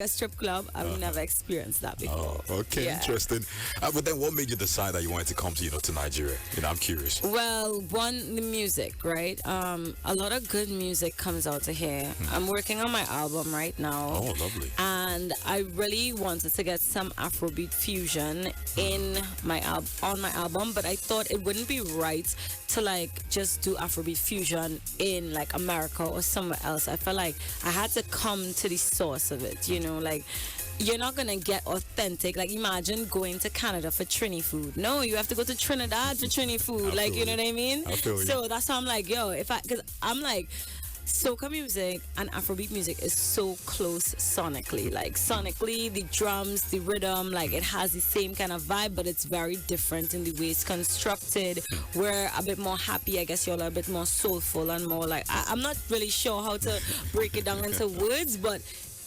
a strip club. I've never experienced that before. Oh, okay, Yeah. interesting. But then, what made you decide that you wanted to come to to Nigeria? I'm curious. Well, one, the music, right? A lot of good music comes out of here. I'm working on my album right now. Oh, lovely. And I really wanted to get some Afrobeat fusion in my on my album, but I thought it wouldn't be right to like just do Afrobeat fusion in like America or somewhere else. I felt like I had to come to the source of it, like you're not gonna get authentic. Like imagine going to Canada for Trini food. No, you have to go to Trinidad for Trini food. Like, you know what I mean? So that's how I'm like, yo, because I'm like, soca music and Afrobeat music is so close sonically. Like sonically, the drums, the rhythm, like it has the same kind of vibe, but it's very different in the way it's constructed. We're a bit more happy, I guess y'all are a bit more soulful and more like, I'm not really sure how to break it down into words, but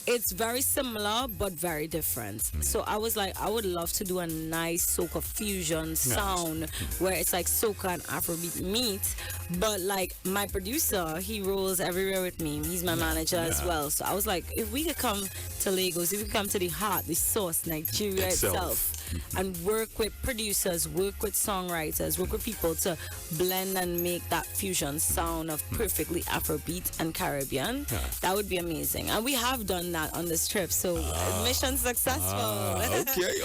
it's very similar but very different. So I was like, I would love to do a nice soca fusion sound where it's like soca and Afrobeat meet. But like my producer, he rolls everywhere with me. He's my manager as well. So I was like, if we could come to Lagos, if we could come to the heart, the source, Nigeria itself, and work with producers, work with songwriters, work with people to blend and make that fusion sound of perfectly Afrobeat and Caribbean, that would be amazing. And we have done that on this trip, so mission successful. Okay.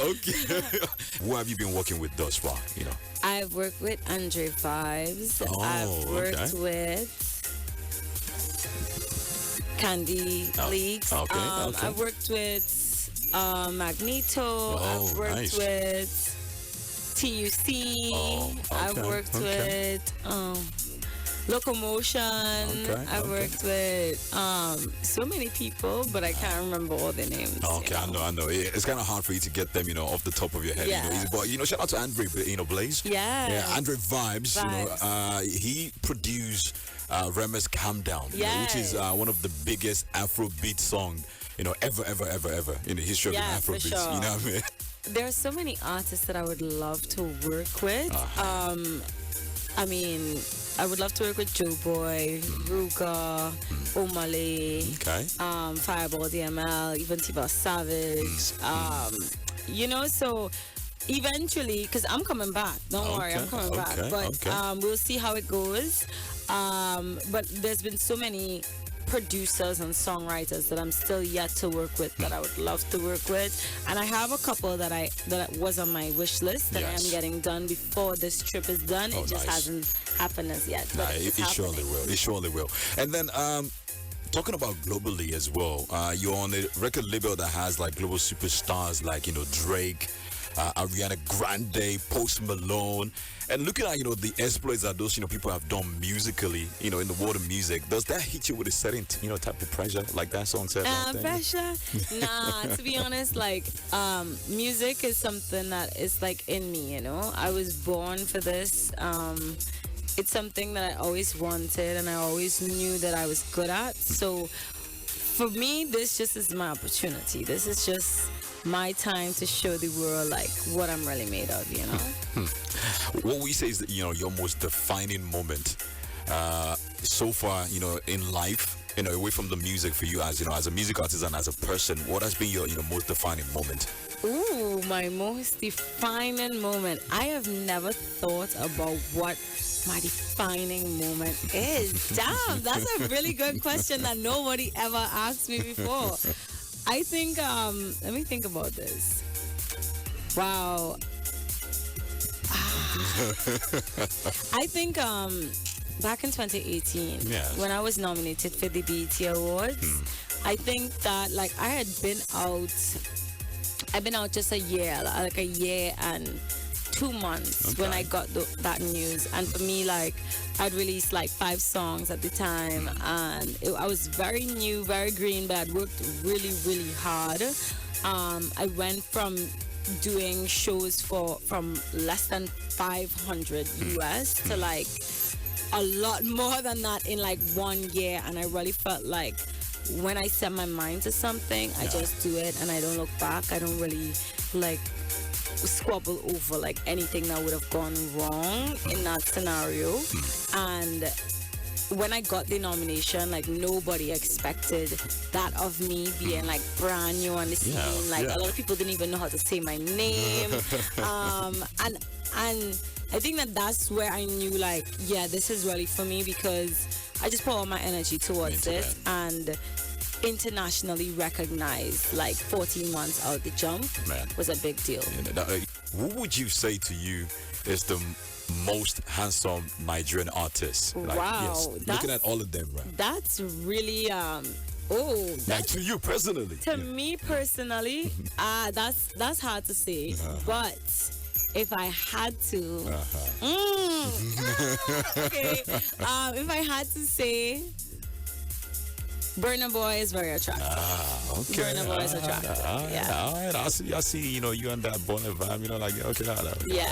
Who have you been working with thus far? I've worked with Andre Vibes. Oh, I've worked with Candy Leaks. I've worked with Magneto. I've worked with TUC. I've worked with Locomotion. I've worked with so many people, but I can't remember all their names. Okay, I know. It's kind of hard for you to get them, off the top of your head. But shout out to Andre, Blaze. Yeah, Andre Vibes. He produced Rema's Calm Down, which is one of the biggest Afrobeat song, ever in the history of Afrobeat. For sure. You know what I mean? There are so many artists that I would love to work with. I mean, I would love to work with Joe Boy, Ruga, Omale, Fireball DML, even T-Boss Savage. So eventually, because I'm coming back. Don't worry, I'm coming back. But we'll see how it goes. But there's been so many producers and songwriters that I'm still yet to work with that I would love to work with, and I have a couple that was on my wish list that I am getting done before this trip is done. It just hasn't happened as yet, but it surely will. And then talking about globally as well, you're on a record label that has like global superstars like Drake, Ariana Grande, Post Malone, and looking at the exploits that those people have done musically, in the world of music. Does that hit you with a certain type of pressure, like that song said? Pressure? Nah, to be honest, like music is something that is like in me. I was born for this. It's something that I always wanted, and I always knew that I was good at. So for me, this just is my opportunity. This is just my time to show the world like what I'm really made of, What we say is that, your most defining moment so far, in life, away from the music for you as, as a music artist and as a person, what has been your, most defining moment? Ooh, my most defining moment. I have never thought about what my defining moment is. Damn, that's a really good question that nobody ever asked me before. I think, let me think about this. Wow. I think back in 2018, when I was nominated for the BET Awards, I think that like I've been out just a year and 2 months when I got that news. And for me, like, I'd released like 5 songs at the time, and I was very new, very green, but I'd worked really, really hard. I went from doing shows from less than 500 US to like a lot more than that in like 1 year, and I really felt like when I set my mind to something, I just do it and I don't look back. I don't really like squabble over like anything that would have gone wrong in that scenario. And when I got the nomination, like nobody expected that of me being like brand new on the scene. Like a lot of people didn't even know how to say my name. And I think that's where I knew like, yeah, this is really for me, because I just put all my energy towards it, and internationally recognized like 14 months out the jump was a big deal. Who would you say to you is the most handsome Nigerian artist? Like, wow, looking at all of them, right? That's really like to you personally. To me personally, that's hard to say. But if I had to, okay, if I had to say, Burna Boy is very attractive. Okay. Burna Boy is attractive. All right. I see. You know, you and that boy vibe. You know, like okay. Yeah.